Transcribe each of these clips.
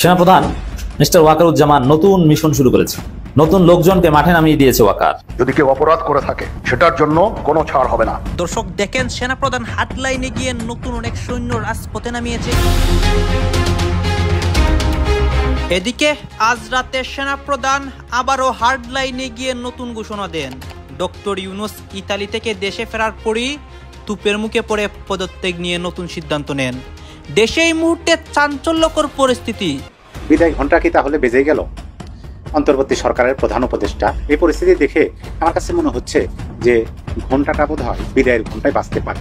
সেনাপ্রধান মিস্টার ওয়াকারুজ্জামান নতুন মিশন শুরু করেছে। নতুন লোকজনকে মাঠে নামিয়ে দিয়েছে ওয়াকার। যদি কেউ অপরাধ করে থাকে সেটার জন্য কোনো ছাড় হবে না। দর্শক দেখেন, সেনাপ্রধান হাটলাইনে গিয়ে নতুন অনেক সৈন্য রাজপথে নামিয়েছে। এদিকে আজ রাতে সেনাপ্রধান আবারও হার্ডলাইনে গিয়ে নতুন ঘোষণা দেন। ডক্টর ইউনূস ইতালি থেকে দেশে ফেরার পরই তুপের মুখে পড়ে পদত্যাগ নিয়ে নতুন সিদ্ধান্ত নেন। দেশে এই মুহূর্তে চাঞ্চল্যকর পরিস্থিতি। বিদায় ঘণ্টা কি তাহলে বেজে গেল? অন্তর্বর্তী সরকারের প্রধান উপদেষ্টা এই পরিস্থিতি দেখে আমার কাছে মনে হচ্ছে যে ঘণ্টাটা বোধ হয় বিদায়ের ঘণ্টায় বাঁচতে পারে।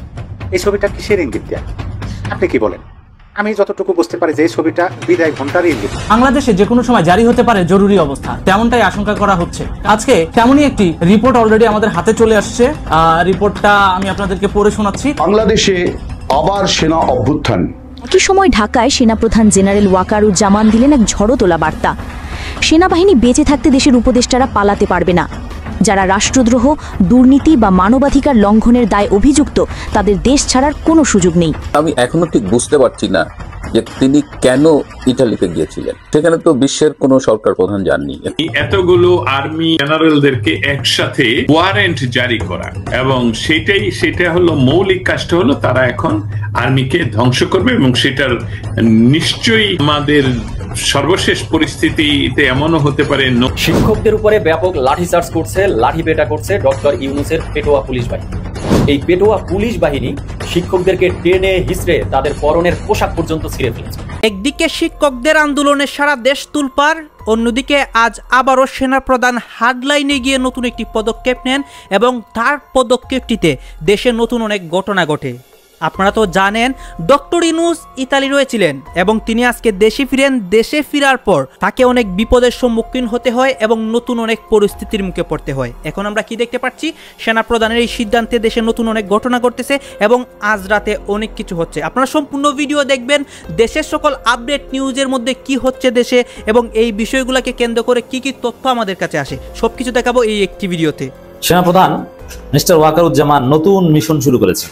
এই ছবিটা কিসের ইঙ্গিত দেয়? আপনি কি বলেন? আমি যতটুকু বুঝতে পারি যে এই ছবিটা বিদায় ঘণ্টারই ইঙ্গিত। বাংলাদেশে যে কোনো সময় জারি হতে পারে জরুরি অবস্থা, তেমনটাই আশঙ্কা করা হচ্ছে। আজকে তেমনই একটি রিপোর্ট অলরেডি আমাদের হাতে চলে আসছে। রিপোর্টটা আমি আপনাদেরকে পড়ে শোনাচ্ছি। বাংলাদেশে আবার সেনা অভ্যুত্থান। একই সময় ঢাকায় সেনাপ্রধান জেনারেল ওয়াকারুজ্জামান দিলেন এক ঝড়ো তোলা বার্তা। সেনাবাহিনী বেঁচে থাকতে দেশের উপদেষ্টারা পালাতে পারবে না। যারা রাষ্ট্রদ্রোহ, দুর্নীতি বা মানবাধিকার লঙ্ঘনের দায় অভিযুক্ত তাদের দেশ ছাড়ার কোনো সুযোগ নেই। আমি এখনো ঠিক বুঝতে পারছি না যে তিনি কেন ইটালিতে গিয়েছিলেন। সেখানে তো বিশ্বের কোনো সরকার প্রধান যাননি। এতগুলো আর্মি জেনারেলদেরকে একসাথে ওয়ারেন্ট জারি করা এবং সেটা হলো মৌলিক কাজটা হলো তারা এখন আর্মিকে ধ্বংস করবে এবং সেটার নিশ্চয়ই আমাদের সর্বশেষ পরিস্থিতিতে এমনও হতে পারে। শিক্ষকদের উপরে ব্যাপক লাঠিচার্জ করছে, লাঠি পেটা করছে ডক্টর ইউনূসের পেটোয়া পুলিশ বাহিনী। এই পেটোয়া পুলিশ বাহিনী শিক্ষকদেরকে টেনে হিচড়ে তাদের পরনের পোশাক পর্যন্ত ছিঁড়ে ফেলেছে। একদিকে শিক্ষকদের আন্দোলনে সারা দেশ তুলপার, অন্যদিকে আজ আবারও সেনাপ্রধান হার্ডলাইনে গিয়ে নতুন একটি পদক্ষেপ নেন এবং তার পদক্ষেপটিতে দেশে নতুন অনেক ঘটনা ঘটে। আপনারা তো জানেন ডক্টর ইউনূস ইতালি রয়েছিলেন এবং তিনি আজকে দেশে ফিরেন। দেশে ফেরার পর তাকে অনেক বিপদের সম্মুখীন হতে হয় এবং নতুন অনেক পরিস্থিতির মুখে পড়তে হয়। এখন আমরা কি দেখতে পাচ্ছি? সেনাপ্রধানের এই সিদ্ধান্তে দেশে নতুন অনেক ঘটনা ঘটতেছে এবং আজ রাতে অনেক কিছু হচ্ছে। আপনারা সম্পূর্ণ ভিডিও দেখবেন, দেশের সকল আপডেট নিউজের মধ্যে কি হচ্ছে দেশে এবং এই বিষয়গুলোকে কেন্দ্র করে কি কি তথ্য আমাদের কাছে আসে সবকিছু দেখাবো এই একটি ভিডিওতে। সেনাপ্রধান মিস্টার ওয়াকারুজ্জামান নতুন মিশন শুরু করেছে।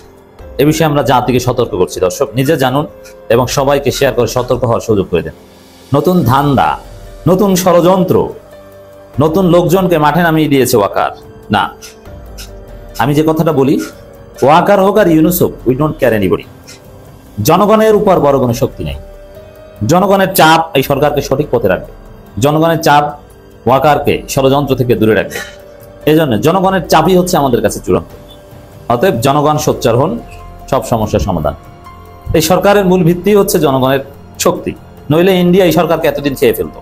এ বিষয়ে আমরা জাতিকে সতর্ক করছি। দর্শক নিজে জানুন এবং সবাইকে শেয়ার করে সতর্ক হওয়ার সুযোগ করে দেন। নতুন ধান্দা, নতুন ষড়যন্ত্র, নতুন লোকজনকে মাঠে নামিয়ে দিয়েছে ওয়াকার। না, আমি যে কথাটা বলি, ওয়াকার হোক আর ইউনূস হোক, উই ডোন্ট কেয়ার এনিবডি। জনগণের উপর বড় কোনো শক্তি নেই। জনগণের চাপ এই সরকারকে সঠিক পথে রাখবে। জনগণের চাপ ওয়াকারকে ষড়যন্ত্র থেকে দূরে রাখবে। এই জন্য জনগণের চাপই হচ্ছে আমাদের কাছে চূড়ান্ত। অতএব জনগণ সোচ্চার হন, সব সমস্যার সমাধান। এই সরকারের মূল ভিত্তি হচ্ছে জনগণের শক্তি, নইলে ইন্ডিয়া এই সরকারকে এতদিন খেয়ে ফেলত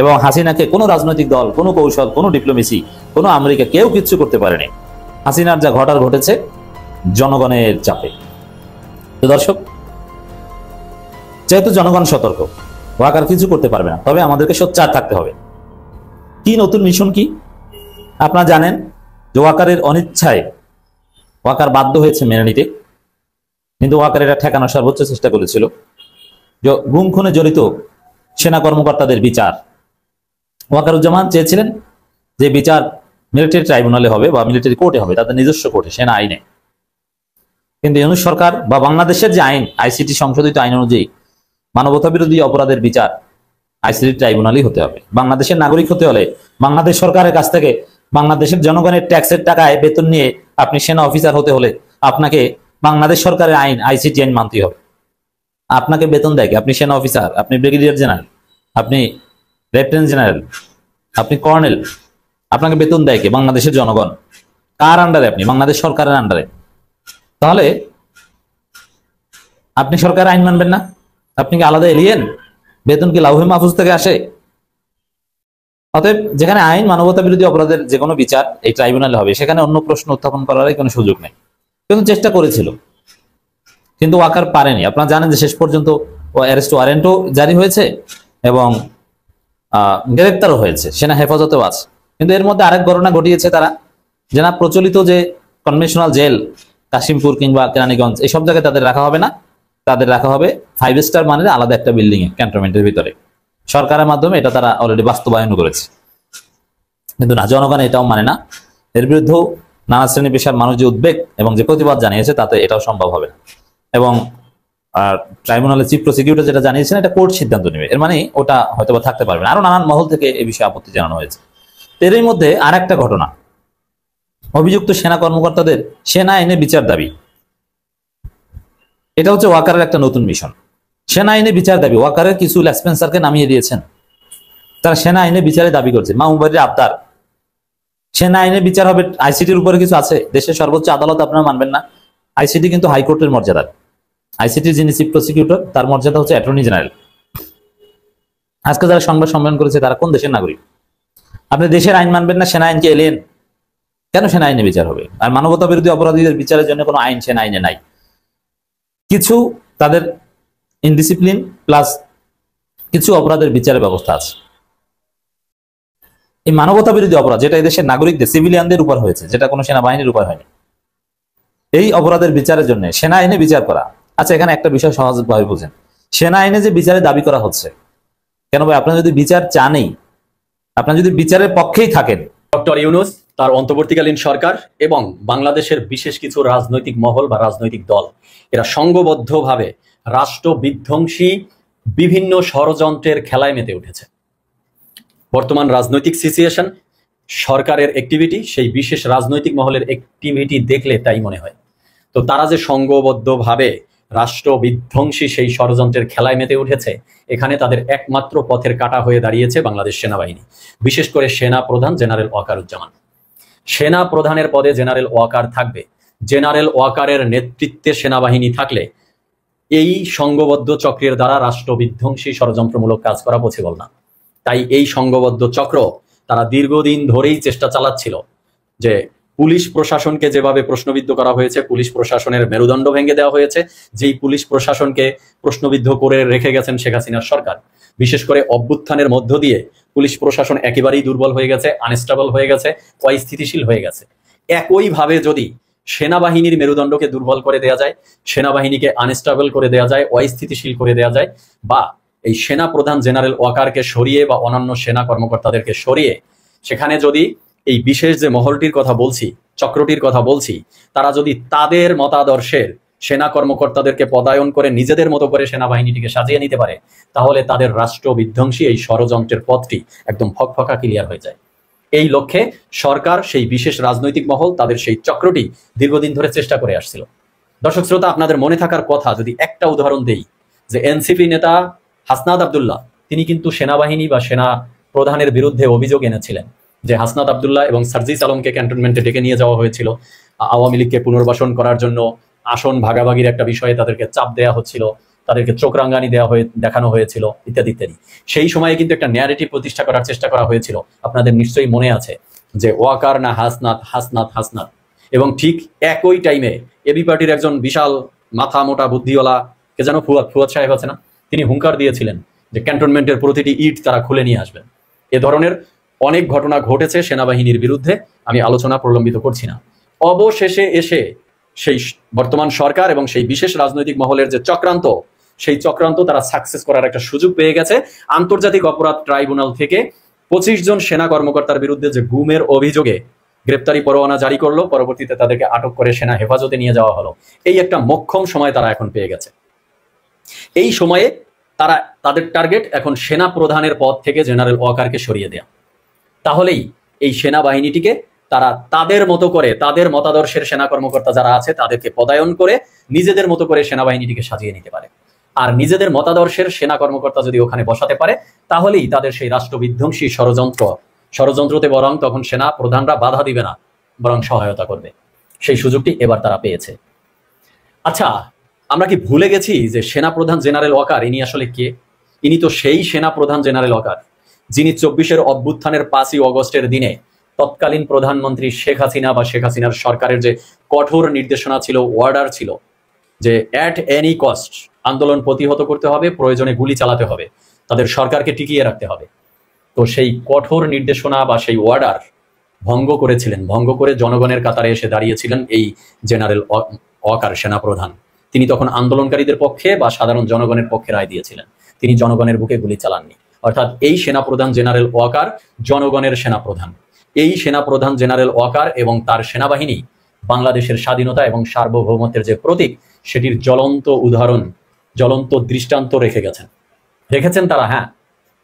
এবং হাসিনাকে কোনো রাজনৈতিক দল, কোনো কৌশল, কোনো ডিপ্লোমেসি, কোনো আমেরিকা কেউ কিচ্ছু করতে পারেনি। হাসিনার যা ঘটার ঘটেছে জনগণের চাপে। তো দর্শক, যেহেতু জনগণ সতর্ক, ওয়াকার কিছু করতে পারবে না, তবে আমাদেরকে সোচ্চার থাকতে হবে। কি নতুন মিশন কি? আপনারা জানেন যে ওয়াকারের অনিচ্ছায় ওয়াকার বাধ্য হয়েছে মেনে নিতে, কিন্তু ওয়াকার এটা ঠেকানোর সর্বোচ্চ চেষ্টা করেছিল। যে গুম খুনে জড়িত সেনা কর্মকর্তাদের বিচার, ওয়াকারুজ্জামান চেয়েছিলেন যে বিচার মিলিটারি ট্রাইব্যুনালে হবে বা মিলিটারি কোর্টে হবে, তাদের নিজস্ব কোর্টে, সেনা আইনে। কিন্তু ইউনূস সরকার বা বাংলাদেশের যে আইন, আইসিটি সংশোধিত আইন অনুযায়ী মানবতা বিরোধী অপরাধের বিচার আইসিটি ট্রাইব্যুনালই হতে হবে। বাংলাদেশের নাগরিক হতে হলে বাংলাদেশ সরকারের কাছ থেকে বাংলাদেশের জনগণের ট্যাক্সের টাকায় বেতন নিয়ে আপনি সেনা অফিসার হতে হলে আপনাকে বাংলাদেশ সরকারের আইন, আইসিটি আইন মানতে হবে। আপনাকে বেতন দেয় কি? আপনি সেনা অফিসার, আপনি ব্রিগেডিয়ার জেনারেল, আপনি লেফটেন্যান্ট জেনারেল, আপনি কর্নেল, আপনাকে বেতন দেয় কি? বাংলাদেশের জনগণ। কার আন্ডারে? আপনি বাংলাদেশ সরকারের আন্ডারে। তাহলে আপনি সরকারের আইন মানবেন না? আপনি কি আলাদা এলিয়েন? বেতন কি লাউহে মাহফুজ থেকে আসে? অতএব যেখানে আইন, মানবতা বিরোধী অপরাধের যে কোনো বিচার এই ট্রাইব্যুনালে হবে, সেখানে অন্য প্রশ্ন উত্থাপন করার কোনো সুযোগ নেই। কিন্তু চেষ্টা করেছিল, কিন্তু ওয়াকার পারেনি। আপনারা জানেন যে শেষ পর্যন্ত অ্যারেস্ট ওয়ারেন্টও জারি হয়েছে এবং গ্রেপ্তারও হয়েছে, সেনা হেফাজতেও আছে। কিন্তু এর মধ্যে আরেক ঘটনা ঘটিয়েছে তারা, যে না, প্রচলিত যে কনভেনশনাল জেল কাশিমপুর কিংবা কেরানীগঞ্জ, এইসব জায়গায় তাদের রাখা হবে না, তাদের রাখা হবে 5 স্টার মানের আলাদা একটা বিল্ডিং এ, ক্যান্টনমেন্টের ভিতরে। সরকারের মাধ্যমে এটা তারা অলরেডি বাস্তবায়ন করেছে। কিন্তু না, জনগণ এটাও মানে না। এর বিরুদ্ধেও নানা শ্রেণী পেশার মানুষ যে উদ্বেগ এবং যে প্রতিবাদ জানিয়েছে, তাতে এটাও সম্ভব হবে না। এবং আর ট্রাইব্যুনালের চিফ প্রসিকিউটর যেটা জানিয়েছেন এটা কোর্ট সিদ্ধান্ত নেবে, এর মানে ওটা হয়তো থাকতে পারবে না। আরো নানান মহল থেকে এই বিষয়ে আপত্তি জানানো হয়েছে। এরই মধ্যে আর একটা ঘটনা, অভিযুক্ত সেনা কর্মকর্তাদের সেনা আইনে বিচার দাবি। এটা হচ্ছে ওয়াকারের একটা নতুন মিশন। সেনা আইনে বিচার দাবি, ওয়াকারের কিছু লেসপেন্সারকে নামিয়ে দিয়েছেন, তারা সেনা আইনে বিচারে দাবি করছে। মাহমুবাইরের আবদার সেনা আইনে বিচার হবে। আইসিটির উপরে কিছু আছে, দেশের সর্বোচ্চ আদালত আপনারা মানবেন না। আইসিটি কিন্তু হাইকোর্টের মর্যাদার। আইসিটির যিনি চিফ প্রসিকিউটর তার মর্যাদা হচ্ছে অ্যাটর্নি জেনারেল। আজকে যারা সংবাদ সম্মেলন করেছে তারা কোন দেশের নাগরিক? আপনি দেশের আইন মানবেন না, সেনা আইনকে এলেন কেন? সেনা আইনে বিচার হবে। আর মানবতা বিরোধী অপরাধীদের বিচারের জন্য কোনো আইন সেনা আইনে নাই। কিছু তাদের ইনডিসিপ্লিন প্লাস কিছু অপরাধের বিচারের ব্যবস্থা আছে। এই মানবতা বিরোধী অপরাধ যেটা এই দেশের নাগরিকদের সিভিলিয়ানদের উপর হয়েছে, যেটা কোনো সেনাবাহিনীর উপর হয়নি, এই অপরাধের বিচারের জন্য সেনা আইনে বিচার করা। আচ্ছা, এখানে একটা বিষয় সহজভাবে বুঝেন, সেনা আইনে যে বিচারে দাবি করা হচ্ছে কেন ভাই? আপনার যদি বিচার চানই, আপনার যদি বিচারের পক্ষেই থাকেন, ডক্টর ইউনূস, তার অন্তর্বর্তীকালীন সরকার এবং বাংলাদেশের বিশেষ কিছু রাজনৈতিক মহল বা রাজনৈতিক দল এরা সংঘবদ্ধভাবে রাষ্ট্র বিধ্বংসী বিভিন্ন ষড়যন্ত্রের খেলায় মেতে উঠেছে। বর্তমান রাজনৈতিক সিচুয়েশন, সরকারের অ্যাক্টিভিটি, সেই বিশেষ রাজনৈতিক মহলের অ্যাক্টিভিটি দেখলে তাই মনে হয়। তো তারা যে সংঘবদ্ধভাবে রাষ্ট্র বিধ্বংসী সেই ষড়যন্ত্রের খেলায় মেতে উঠেছে, এখানে তাদের একমাত্র পথের কাঁটা হয়ে দাঁড়িয়েছে বাংলাদেশ সেনাবাহিনী, বিশেষ করে সেনা প্রধান জেনারেল ওয়াকারুজ্জামান। সেনা প্রধানের পদে জেনারেল ওয়াকার থাকবে। জেনারেল ওয়াকারের নেতৃত্বে সেনাবাহিনী থাকলে এই সংঘবদ্ধ চক্রের দ্বারা রাষ্ট্র বিধ্বংসী ষড়যন্ত্রমূলক কাজ করা পসিবল না। তাই এই সংঘবদ্ধ চক্র তারা দীর্ঘদিন ধরেই চেষ্টা চালাচ্ছিল যে পুলিশ প্রশাসনকে যেভাবে প্রশ্নবিদ্ধ করা হয়েছে, পুলিশ প্রশাসনের মেরুদণ্ড ভেঙে দেওয়া হয়েছে, যেই পুলিশ প্রশাসনকে প্রশ্নবিদ্ধ করে রেখে গেছেন শেখ হাসিনার সরকার, বিশেষ করে অভ্যুত্থানের মধ্য দিয়ে পুলিশ প্রশাসন একেবারেই দুর্বল হয়ে গেছে, আনস্টেবল হয়ে গেছে, অস্থিতিশীল হয়ে গেছে। একইভাবে যদি সেনাবাহিনীর মেরুদণ্ডকে দুর্বল করে দেওয়া যায়, সেনাবাহিনীকে আনস্টেবল করে দেওয়া যায়, অস্থিতিশীল করে দেওয়া যায়, বা এই সেনা প্রধান জেনারেল ওয়াকারকে সরিয়ে বা অন্যান্য সেনা কর্মকর্তাদেরকে সরিয়ে সেখানে যদি এই বিশেষ যে মহলটির কথা বলছি, চক্রটির কথা বলছি, তারা যদি তাদের মতাদর্শের সেনা কর্মকর্তাদেরকে পদায়ন করে নিজেদের মতো করে সেনাবাহিনীটিকে সাজিয়ে নিতে পারে, তাহলে তাদের রাষ্ট্র বিধ্বংসী এই ষড়যন্ত্রের পথটি একদম ফকফকা ক্লিয়ার হয়ে যায়। এই লক্ষ্যে সরকার, সেই বিশেষ রাজনৈতিক মহল, তাদের সেই চক্রটি দীর্ঘদিন ধরে চেষ্টা করে আসছিল। দর্শক শ্রোতা, আপনাদের মনে থাকার কথা যদি একটা উদাহরণ দেই, যে এনসিপি নেতা হাসনাত আবদুল্লাহ তিনি কিন্তু সেনাবাহিনী বা সেনা প্রধানের বিরুদ্ধে অভিযোগ এনেছিলেন যে হাসনাত আবদুল্লাহ এবং সার্জিস আলমকে ক্যান্টনমেন্টে ডেকে নিয়ে যাওয়া হয়েছিল, আওয়ামী লীগকে পুনর্বাসন করার জন্য আসন ভাগাভাগির একটা বিষয়ে তাদেরকে চাপ দেওয়া হচ্ছিল, তাদেরকে চোখ রাঙ্গানি দেখানো হয়েছিল, ইত্যাদি ইত্যাদি। সেই সময়ে কিন্তু একটা ন্যারেটিভ প্রতিষ্ঠা করার চেষ্টা করা হয়েছিল, আপনাদের নিশ্চয়ই মনে আছে, যে ওয়াকার না হাসনাত, হাসনাত হাসনাত। এবং ঠিক একই টাইমে এবি পার্টির একজন বিশাল মাথা মোটা বুদ্ধিওয়ালা কে যেন ফুয়াদ সাহেব আছে না, তিনি হুঙ্কার দিয়েছিলেন যে ক্যান্টনমেন্টের প্রতিটি ইট তারা খুলে নিয়ে আসবেন। এ ধরনের অনেক ঘটনা ঘটেছে সেনাবাহিনীর বিরুদ্ধে, আমি আলোচনা প্রলম্বিত করছি না। অবশেষে এসে সেই বর্তমান সরকার এবং সেই বিশেষ রাজনৈতিক মহলের যে চক্রান্ত, সেই চক্রান্ত তারা সাকসেস করার একটা সুযোগ পেয়ে গেছে। আন্তর্জাতিক অপরাধ ট্রাইব্যুনাল থেকে 25 জন সেনা কর্মকর্তার বিরুদ্ধে যে গুমের অভিযোগে গ্রেপ্তারি পরোয়ানা জারি করলো, পরবর্তীতে তাদেরকে আটক করে সেনা হেফাজতে নিয়ে যাওয়া হলো, এই একটা মোক্ষম সময় তারা এখন পেয়ে গেছে। এই সময়ে তারা তাদের টার্গেট এখন সেনা প্রধানের পদ থেকে জেনারেল ওয়াকারকে সরিয়ে দেয়া। তাহলেই এই সেনাবাহিনীটিকে তারা তাদের মতো করে, তাদের মতাদর্শের সেনা কর্মকর্তা যারা আছে তাদেরকে পদায়ন করে নিজেদের মতো করে সেনাবাহিনীটিকে সাজিয়ে নিতে পারে। আর নিজেদের মতাদর্শের সেনা কর্মকর্তা যদি ওখানে বসাতে পারে, তাহলেই তাদের সেই রাষ্ট্রবিধ্বংসী ষড়যন্ত্রতে বরং তখন সেনা প্রধানরা বাধা দিবে না, বরং সহায়তা করবে। সেই সুযোগটি এবার তারা পেয়েছে। আচ্ছা, আমরা কি ভুলে গেছি যে সেনা প্রধান জেনারেল ওয়াকার ইনি আসলে কে? ইনি তো সেই সেনা প্রধান জেনারেল ওয়াকার যিনি 24-এর অভ্যুত্থানের 5ই অগস্টের দিনে তৎকালীন প্রধানমন্ত্রী শেখ হাসিনা বা শেখ হাসিনার সরকারের যে কঠোর নির্দেশনা ছিল, ওয়ার্ডার ছিল, যে অ্যাট এনি কস্ট আন্দোলন প্রতিহত করতে হবে, প্রয়োজনে গুলি চালাতে হবে, তাদের সরকারকে টিকিয়ে রাখতে হবে। তো সেই কঠোর নির্দেশনা বা সেই ওয়ার্ডার ভঙ্গ করেছিলেন, ভঙ্গ করে জনগণের কাতারে এসে দাঁড়িয়েছিলেন এই জেনারেল ওয়াকার সেনা প্রধান। তিনি তখন আন্দোলনকারীদের পক্ষে বা সাধারণ জনগণের পক্ষে রায় দিয়েছিলেন, তিনি জনগণের বুকে গুলি চালাননি। অর্থাৎ এই সেনাপ্রধান জেনারেল ওয়াকার জনগণের সেনাপ্রধান। এই সেনাপ্রধান জেনারেল ওয়াকার এবং তার সেনাবাহিনী বাংলাদেশের স্বাধীনতা এবং সার্বভৌমত্বের যে প্রতীক, সেটির জ্বলন্ত উদাহরণ জ্বলন্ত দৃষ্টান্ত রেখেছেন তারা। হ্যাঁ,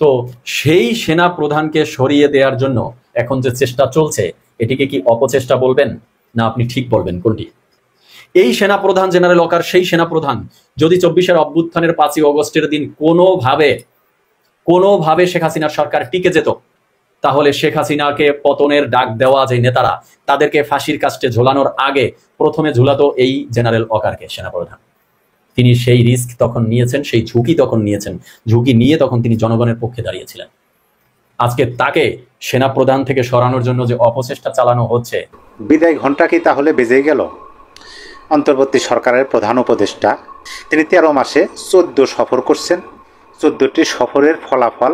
তো সেই সেনা প্রধানকে সরিয়ে দেওয়ার জন্য এখন যে চেষ্টা চলছে, এটিকে কি অপচেষ্টা বলবেন না আপনি ঠিক বলবেন কোনটি? এই সেনা প্রধান জেনারেল ওয়াকার সেই সেনা প্রধান, যদি 24-এর অভ্যুত্থানের 5ই অগস্টের দিন কোনোভাবে শেখ হাসিনার সরকার টিকে যেত, তাহলে শেখ হাসিনাকে পতনের ডাক দেওয়া যে নেতারা, তাদেরকে ফাঁসির কাস্টে ঝোলানোর আগে প্রথমে ঝুলাতো এই জেনারেল ওয়াকারকে, সেনাপ্রধান। তিনি সেই রিস্ক তখন নিয়েছেন, সেই ঝুঁকি তখন নিয়েছেন, ঝুঁকি নিয়ে তখন তিনি জনগণের পক্ষে দাঁড়িয়েছিলেন। আজকে তাকে সেনাপ্রধান থেকে সরানোর জন্য যে অপচেষ্টা চালানো হচ্ছে, বিদায় ঘণ্টা কি তাহলে বেজেই গেল? অন্তর্বর্তী সরকারের প্রধান উপদেষ্টা তিনি 13 মাসে 14 সফর করছেন। 14টি সফরের ফলাফল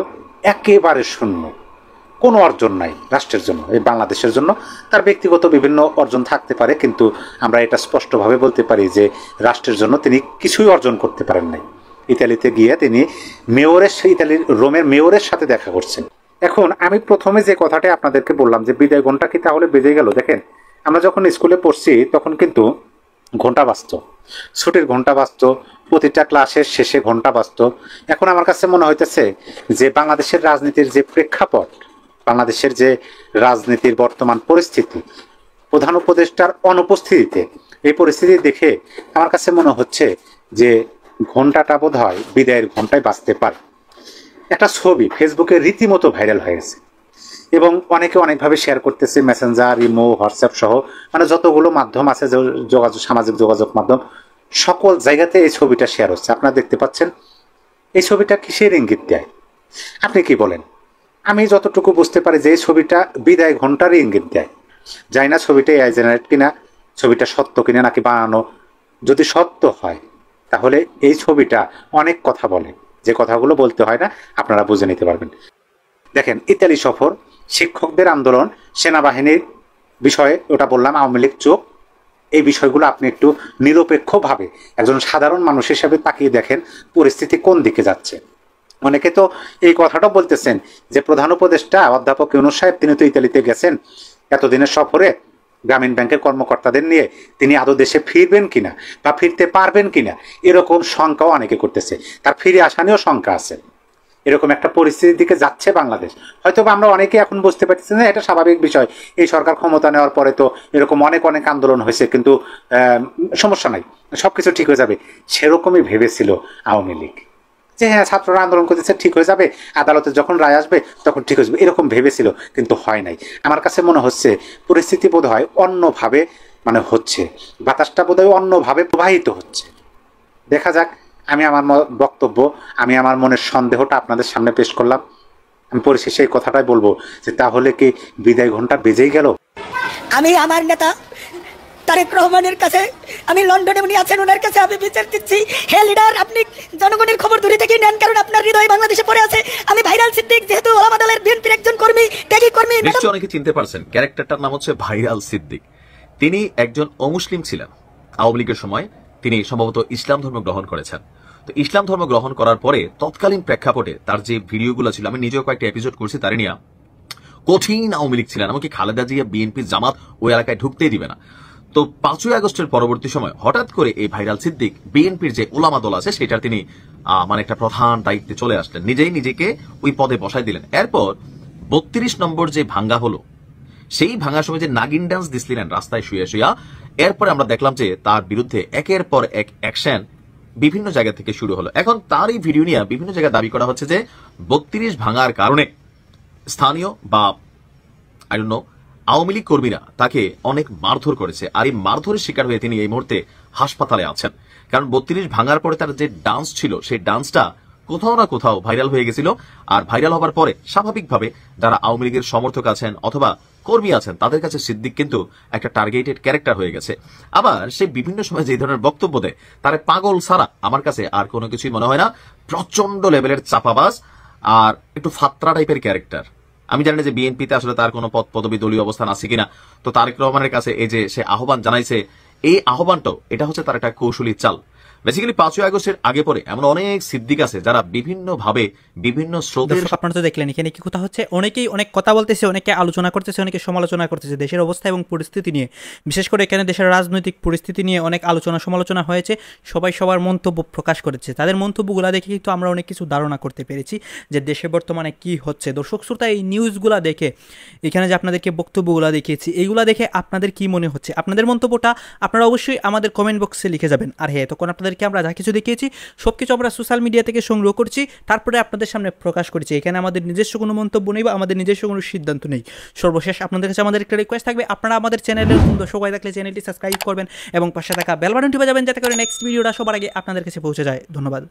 একেবারে শূন্য, কোনো অর্জন নাই রাষ্ট্রের জন্য, এই বাংলাদেশের জন্য। তার ব্যক্তিগত বিভিন্ন অর্জন থাকতে পারে, কিন্তু আমরা এটা স্পষ্টভাবে বলতে পারি যে রাষ্ট্রের জন্য তিনি কিছুই অর্জন করতে পারেন নাই। ইতালিতে গিয়ে তিনি ইতালির রোমের মেয়রের সাথে দেখা করছেন। এখন আমি প্রথমে যে কথাটা আপনাদেরকে বললাম যে বিদায় ঘণ্টা কি তাহলে বেজে গেল, দেখেন আমরা যখন স্কুলে পড়ছি তখন কিন্তু ঘণ্টা বাজত, ছুটির ঘণ্টা বাজত, প্রতিটা ক্লাসের শেষে ঘণ্টা বাজত। এখন আমার কাছে মনে হইতেছে যে বাংলাদেশের রাজনীতির যে প্রেক্ষাপট, বাংলাদেশের যে রাজনীতির বর্তমান পরিস্থিতি, প্রধান উপদেষ্টার অনুপস্থিতিতে এই পরিস্থিতি দেখে আমার কাছে মনে হচ্ছে যে ঘণ্টাটা বোধ হয় বিদায়ের ঘণ্টায় বাজতে পারে। একটা ছবি ফেসবুকে রীতিমতো ভাইরাল হয়ে গেছে এবং অনেকে অনেকভাবে শেয়ার করতেছে, মেসেঞ্জার, ইমো, হোয়াটসঅ্যাপ সহ মানে যতগুলো মাধ্যম আছে, সামাজিক যোগাযোগ মাধ্যম, সকল জায়গাতে এই ছবিটা শেয়ার হচ্ছে। আপনারা দেখতে পাচ্ছেন এই ছবিটা কিসের ইঙ্গিত দেয়? আপনি কি বলেন? আমি যতটুকু বুঝতে পারি যে এই ছবিটা বিদায় ঘণ্টারই ইঙ্গিত দেয়। জানি না ছবিটা এআই জেনারেট কিনা, ছবিটা সত্য কিনা নাকি বানানো। যদি সত্য হয় তাহলে এই ছবিটা অনেক কথা বলে, যে কথাগুলো বলতে হয় না, আপনারা বুঝে নিতে পারবেন। দেখেন, ইতালি সফর, শিক্ষকদের আন্দোলন, সেনাবাহিনীর বিষয়ে ওটা বললাম, আওয়ামী লীগ চোখ, এই বিষয়গুলো আপনি একটু নিরপেক্ষভাবে একজন সাধারণ মানুষ হিসেবে তাকিয়ে দেখেন পরিস্থিতি কোন দিকে যাচ্ছে। অনেকে তো এই কথাটা বলতেছেন যে প্রধান উপদেষ্টা অধ্যাপক ইউনূস সাহেব তিনি তো ইতালিতে গেছেন এতদিনের সফরে গ্রামীণ ব্যাংকের কর্মকর্তাদের নিয়ে, তিনি আদৌ দেশে ফিরবেন কিনা বা ফিরতে পারবেন কিনা, এরকম শঙ্কাও অনেকে করতেছে। তার ফিরে আসা নিয়েও শঙ্কা আছে। এরকম একটা পরিস্থিতির দিকে যাচ্ছে বাংলাদেশ। হয়তো আমরা অনেকে এখন বুঝতে পারতেছি না, এটা স্বাভাবিক বিষয়, এই সরকার ক্ষমতা নেওয়ার পরে তো এরকম অনেক আন্দোলন হয়েছে, কিন্তু সমস্যা নাই, সবকিছু ঠিক হয়ে যাবে। সেরকমই ভেবেছিল আওয়ামী লীগ, যে হ্যাঁ ছাত্ররা আন্দোলন করতেছে, ঠিক হয়ে যাবে, আদালতে যখন রায় আসবে তখন ঠিক হয়ে যাবে, এরকম ভেবেছিল, কিন্তু হয় নাই। আমার কাছে মনে হচ্ছে পরিস্থিতি বোধ হয় অন্যভাবে মানে হচ্ছে, বাতাসটা বোধ হয় অন্যভাবে প্রবাহিত হচ্ছে। দেখা যাক। আমি আমার বক্তব্য, আমি আমার মনের সন্দেহটা আপনাদের সামনে পেশ করলাম। আমি পরিশেষে এই কথাটাই বলবো যে তাহলে কি বিদায় ঘণ্টা বেজেই গেল? আমি আমার নেতা তারেক রহমানের কাছে, আমি লন্ডনে উনি আছেন, ওনার কাছে আমি বিচার দিচ্ছি, হে লিডার, আপনি জনগণের খবর দূরে থেকে নেন, কারণ আপনার হৃদয় বাংলাদেশে পড়ে আছে। আমি ভাইরাল সিদ্দিক, যেহেতু ওলামা দলের বিএনপির একজন কর্মী, ত্যাগী কর্মী। নিশ্চয়ই অনেকে চিনতে পারছেন, ক্যারেক্টারটার নাম হচ্ছে ভাইরাল সিদ্দিক। তিনি একজন অমুসলিম ছিলেন। আওয়ামী লীগের সময় তিনি সম্ভবত ইসলাম ধর্ম গ্রহণ করেছেন। তো ইসলাম ধর্ম গ্রহণ করার পরে তৎকালীন প্রেক্ষাপটে তার যে ভিডিওগুলো ছিল, আমি নিজেও কয়েকটা এপিসোড করছি, তার নিয়ে কঠিন আওয়ামী লীগ ছিলেন, এমনকি খালেদা জিয়া, বিএনপি, জামাত ওই এলাকায় ঢুকতেই দিবে না। তো 5ই আগস্টের পরবর্তী সময় হঠাৎ করে এই ভাইরাল সিদ্দিক বিএনপির যে ওলামা দল আছে সেটার তিনি মানে একটা প্রধান দায়িত্বে চলে আসলেন, নিজেই নিজেকে ওই পদে বসাই দিলেন। এরপর 32 নম্বর যে ভাঙ্গা হলো, সেই ভাঙার সময় যে নাগিন ডান্স দিছিলেন রাস্তায় শুয়ে শুয়া, এরপরে আমরা দেখলাম যে তার বিরুদ্ধে একের পর এক অ্যাকশন বিভিন্ন জায়গা থেকে শুরু হলো। এখন তার এই ভিডিও নিয়ে বিভিন্ন জায়গায় দাবি করা হচ্ছে যে 32 ভাঙার কারণে স্থানীয় বা I don't know Awami League কর্মীরা তাকে অনেক মারধর করেছে, আর এই মারধরের শিকার হয়ে তিনি এই মুহূর্তে হাসপাতালে আছেন। কারণ 32 ভাঙার পরে তার যে ডান্স ছিল, সেই ডান্সটা কোথাও না কোথাও ভাইরাল হয়ে গেছিল। আর ভাইরাল হবার পরে স্বাভাবিকভাবে যারা আওয়ামী লীগের সমর্থক আছেন অথবা কর্মী আছেন, তাদের কাছে সিদ্দিক কিন্তু একটা টার্গেটেড ক্যারেক্টার হয়ে গেছে। আবার সে বিভিন্ন সময় যে ধরনের বক্তব্য দেয়, তার পাগল ছাড়া আমার কাছে আর কোনো কিছুই মনে হয় না। প্রচন্ড লেভেলের চাপাবাজ আর একটু ফাত্রা টাইপের ক্যারেক্টার। আমি জানি না যে বিএনপিতে আসলে তার কোনো পদ পদবী দলীয় অবস্থান আছে কিনা। তো তারেক রহমানের কাছে এই যে সে আহ্বান জানাইছে, এই আহ্বানটাও এটা হচ্ছে তার একটা কৌশলী চাল। বেসিক্যালি 5ই আগস্টের আগে পরে এমন অনেক সিদ্দিক আছে যারা বিভিন্নভাবে বিভিন্ন স্রোতের। আপনারা তো দেখলেন এখানে কি কথা হচ্ছে, অনেকেই অনেক কথা বলতেছে, অনেকে আলোচনা করতেছে, অনেকে সমালোচনা করতেছে দেশের অবস্থা এবং পরিস্থিতি নিয়ে। বিশেষ করে এখানে দেশের রাজনৈতিক পরিস্থিতি নিয়ে অনেক আলোচনা সমালোচনা হয়েছে, সবাই সবার মন্তব্য প্রকাশ করেছে। তাদের মন্তব্যগুলো দেখে কিন্তু আমরা অনেক কিছু ধারণা করতে পেরেছি যে দেশে বর্তমানে কি হচ্ছে। দর্শক শ্রোতা, এই নিউজগুলো দেখে, এখানে যে আপনাদেরকে বক্তব্যগুলো দেখিয়েছি, এইগুলো দেখে আপনাদের কি মনে হচ্ছে? আপনাদের মন্তব্যটা আপনারা অবশ্যই আমাদের কমেন্ট বক্সে লিখে যাবেন। আর হ্যাঁ, তখন আপনাদেরকে আমরা যা কিছু দেখিয়েছি সব কিছু আমরা সোশ্যাল মিডিয়া থেকে সংগ্রহ করছি, তারপরে আপনাদের সামনে প্রকাশ করেছি। এখানে আমাদের নিজস্ব কোনো মন্তব্য নেই বা আমাদের নিজস্ব কোনো সিদ্ধান্ত নেই। সর্বশেষ আপনাদের কাছে আমাদের একটা রিকোয়েস্ট থাকবে, আপনারা আমাদের চ্যানেলের দর্শক হয়ে থাকলে চ্যানেলটি সাবস্ক্রাইব করবেন এবং পাশে থাকা বেল বাটনটি বাজাবেন যাতে করে নেক্সট ভিডিওটা সবার আগে আপনাদের কাছে পৌঁছে যায়। ধন্যবাদ।